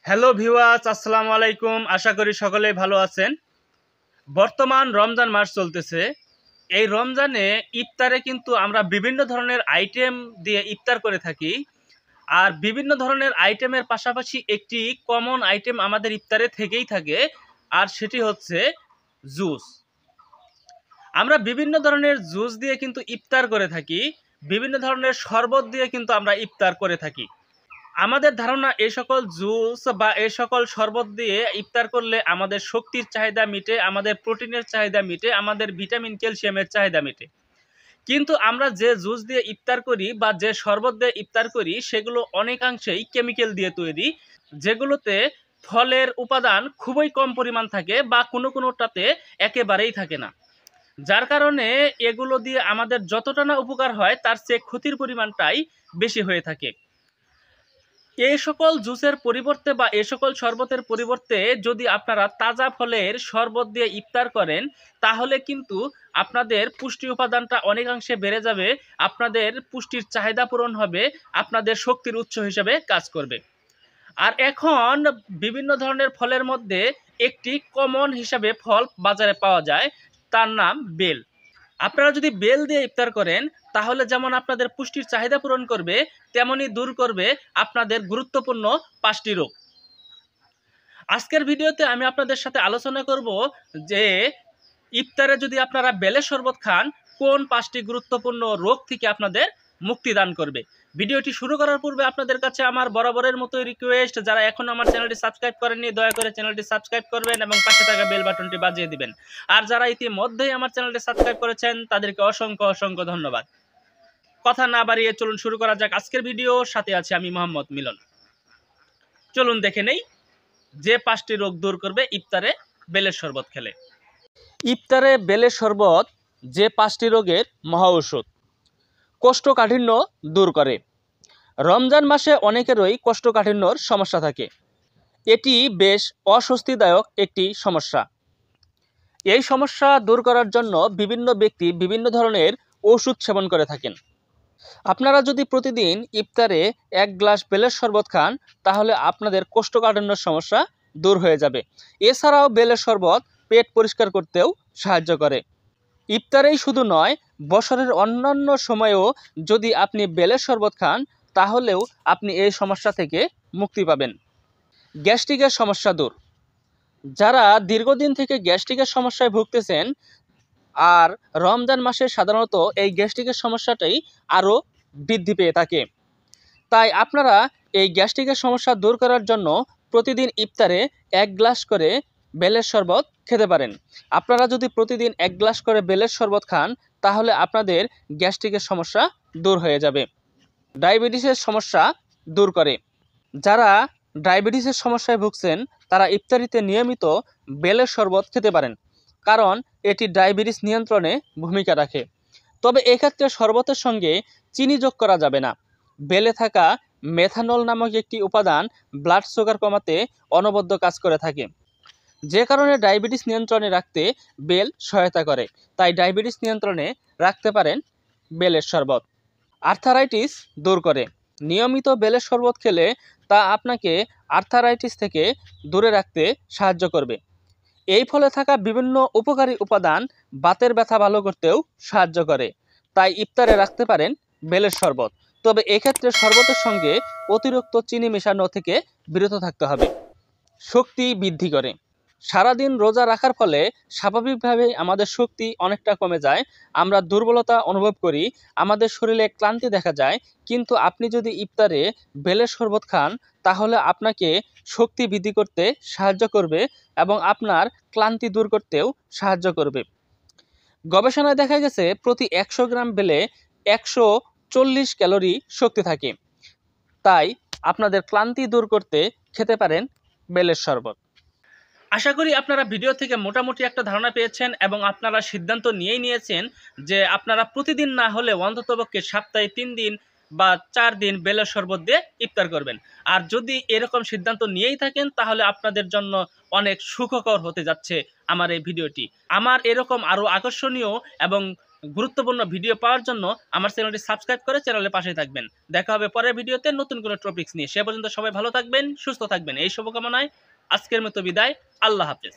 Hello viewers, আসসালামু আলাইকুম। আশা করি সকলেই ভালো আছেন। বর্তমান রমজান মাস চলতেছে। এই রমজানে ইফতারে কিন্তু আমরা বিভিন্ন ধরনের আইটেম দিয়ে ইফতার করে থাকি। আর বিভিন্ন ধরনের আইটেমের পাশাপাশি একটি কমন আইটেম আমাদের ইফতারে থেকেই থাকে, আর সেটি হচ্ছে জুস। আমরা বিভিন্ন ধরনের জুস দিয়ে কিন্তু ইফতার করে থাকি, বিভিন্ন ধরনের শরবত দিয়ে কিন্তু আমরা ইফতার করে থাকি। আমাদের ধারণা এই সকল জুস বা এই সকল শরবত দিয়ে ইফতার করলে আমাদের শক্তির চাহিদা মিটে, আমাদের প্রোটিনের চাহিদা মিটে, আমাদের ভিটামিন ক্যালসিয়ামের চাহিদা মিটে। কিন্তু আমরা যে জুস দিয়ে ইফতার করি বা যে শরবত দিয়ে ইফতার করি সেগুলো অনেকাংশেই কেমিক্যাল দিয়ে তৈরি, যেগুলোতে ফলের উপাদান খুবই কম পরিমাণ থাকে বা কোনোটাতে একেবারেই থাকে না। যার কারণে এগুলো দিয়ে আমাদের যতটা না উপকার হয় তার চেয়ে ক্ষতির পরিমাণটাই বেশি হয়ে থাকে। এই সকল জুসের পরিবর্তে বা এই সকল শরবতের পরিবর্তে যদি আপনারা তাজা ফলের শরবত দিয়ে ইফতার করেন, তাহলে কিন্তু আপনাদের পুষ্টি উপাদানটা অনেকাংশে বেড়ে যাবে, আপনাদের পুষ্টির চাহিদা পূরণ হবে, আপনাদের শক্তির উৎস হিসেবে কাজ করবে। আর এখন বিভিন্ন ধরনের ফলের মধ্যে একটি কমন হিসাবে ফল বাজারে পাওয়া যায়, তার নাম বেল। আপনারা যদি বেল দিয়ে ইফতার করেন তাহলে যেমন আপনাদের পুষ্টির চাহিদা পূরণ করবে, তেমনি দূর করবে আপনাদের গুরুত্বপূর্ণ 5টি রোগ। আজকের ভিডিওতে আমি আপনাদের সাথে আলোচনা করব যে ইফতারে যদি আপনারা বেলের শরবত খান, কোন 5টি গুরুত্বপূর্ণ রোগ থেকে আপনাদের মুক্তি দান করবে। ভিডিওটি শুরু করার পূর্বে আপনাদের কাছে আমার বরাবরের মতো রিকোয়েস্ট, যারা এখনো আমার চ্যানেলটি সাবস্ক্রাইব করেননি দয়া করে চ্যানেলটি সাবস্ক্রাইব করবেন এবং পাশে থাকা বেল বাটনটি বাজিয়ে দিবেন। আর যারা ইতিমধ্যেই আমার চ্যানেলটি সাবস্ক্রাইব করেছেন তাদেরকে অসংখ্য ধন্যবাদ। কথা না বাড়িয়ে চলুন শুরু করা যাক আজকের ভিডিও। সাথে আছে আমি মোহাম্মদ মিলন। চলুন দেখে নেই যে 5টি রোগ দূর করবে ইফতারে বেলের শরবত খেলে। ইফতারে বেলের শরবত যে 5টি রোগের মহা ঔষধ। কোষ্ঠকাঠিন্য দূর করে। রমজান মাসে অনেকেরই কোষ্ঠকাঠিন্যর সমস্যা থাকে। এটি বেশ অস্বস্তিদায়ক একটি সমস্যা। এই সমস্যা দূর করার জন্য বিভিন্ন ব্যক্তি বিভিন্ন ধরনের ওষুধ সেবন করে থাকেন। আপনারা যদি প্রতিদিন ইফতারে 1 গ্লাস বেলের শরবত খান তাহলে আপনাদের কোষ্ঠকাঠিন্যর সমস্যা দূর হয়ে যাবে। এছাড়াও বেলের শরবত পেট পরিষ্কার করতেও সাহায্য করে। ইফতারেই শুধু নয়, বছরের অন্যান্য সময়েও যদি আপনি বেলের শরবত খান তাহলেও আপনি এই সমস্যা থেকে মুক্তি পাবেন। গ্যাস্ট্রিকের সমস্যা দূর। যারা দীর্ঘদিন থেকে গ্যাস্ট্রিকের সমস্যায় ভুগতেছেন, আর রমজান মাসে সাধারণত এই গ্যাস্ট্রিকের সমস্যাটাই আরও বৃদ্ধি পেয়ে থাকে, তাই আপনারা এই গ্যাস্ট্রিকের সমস্যা দূর করার জন্য প্রতিদিন ইফতারে 1 গ্লাস করে বেলের শরবত খেতে পারেন। আপনারা যদি প্রতিদিন 1 গ্লাস করে বেলের শরবত খান তাহলে আপনাদের গ্যাস্ট্রিকের সমস্যা দূর হয়ে যাবে। ডায়াবেটিসের সমস্যা দূর করে। যারা ডায়াবেটিসের সমস্যায় ভুগছেন তারা ইফতারিতে নিয়মিত বেলের শরবত খেতে পারেন, কারণ এটি ডায়াবেটিস নিয়ন্ত্রণে ভূমিকা রাখে। তবে এক্ষেত্রে শরবতের সঙ্গে চিনি যোগ করা যাবে না। বেলে থাকা মেথানল নামক একটি উপাদান ব্লাড সুগার কমাতে অনবদ্য কাজ করে থাকে, যে কারণে ডায়াবেটিস নিয়ন্ত্রণে রাখতে বেল সহায়তা করে। তাই ডায়াবেটিস নিয়ন্ত্রণে রাখতে পারেন বেলের শরবত। আর্থারাইটিস দূর করে। নিয়মিত বেলের শরবত খেলে তা আপনাকে আর্থারাইটিস থেকে দূরে রাখতে সাহায্য করবে। এই ফলে থাকা বিভিন্ন উপকারী উপাদান বাতের ব্যথা ভালো করতেও সাহায্য করে। তাই ইফতারে রাখতে পারেন বেলের শরবত। তবে এক্ষেত্রে শরবতের সঙ্গে অতিরিক্ত চিনি মেশানো থেকে বিরত থাকতে হবে। শক্তি বৃদ্ধি করে। সারাদিন রোজা রাখার ফলে স্বাভাবিকভাবেই আমাদের শক্তি অনেকটা কমে যায়, আমরা দুর্বলতা অনুভব করি, আমাদের শরীরে ক্লান্তি দেখা যায়। কিন্তু আপনি যদি ইফতারে বেলের শরবত খান তাহলে আপনাকে শক্তি বৃদ্ধি করতে সাহায্য করবে এবং আপনার ক্লান্তি দূর করতেও সাহায্য করবে। গবেষণায় দেখা গেছে প্রতি 100 গ্রাম বেলে 140 ক্যালোরি শক্তি থাকে। তাই আপনাদের ক্লান্তি দূর করতে খেতে পারেন বেলের শরবত। আশা করি আপনারা ভিডিও থেকে মোটামুটি একটা ধারণা পেয়েছেন এবং আপনারা সিদ্ধান্ত নিয়েছেন যে আপনারা প্রতিদিন না হলে অন্ততপক্ষে সপ্তাহে 3 দিন বা 4 দিন বেলের শরবত দিয়ে ইফতার করবেন। আর যদি এরকম সিদ্ধান্ত নিয়েই থাকেন তাহলে আপনাদের জন্য অনেক সুখকর হতে যাচ্ছে আমার এই ভিডিওটি। আমার এরকম আরও আকর্ষণীয় এবং গুরুত্বপূর্ণ ভিডিও পাওয়ার জন্য আমার চ্যানেলটি সাবস্ক্রাইব করে চ্যানেলের পাশে থাকবেন। দেখা হবে পরের ভিডিওতে নতুন কোনো টপিকস নিয়ে। সে পর্যন্ত সবাই ভালো থাকবেন, সুস্থ থাকবেন, এই শুভকামনায় আজকের মতো বিদায়। আল্লাহ হাফেজ।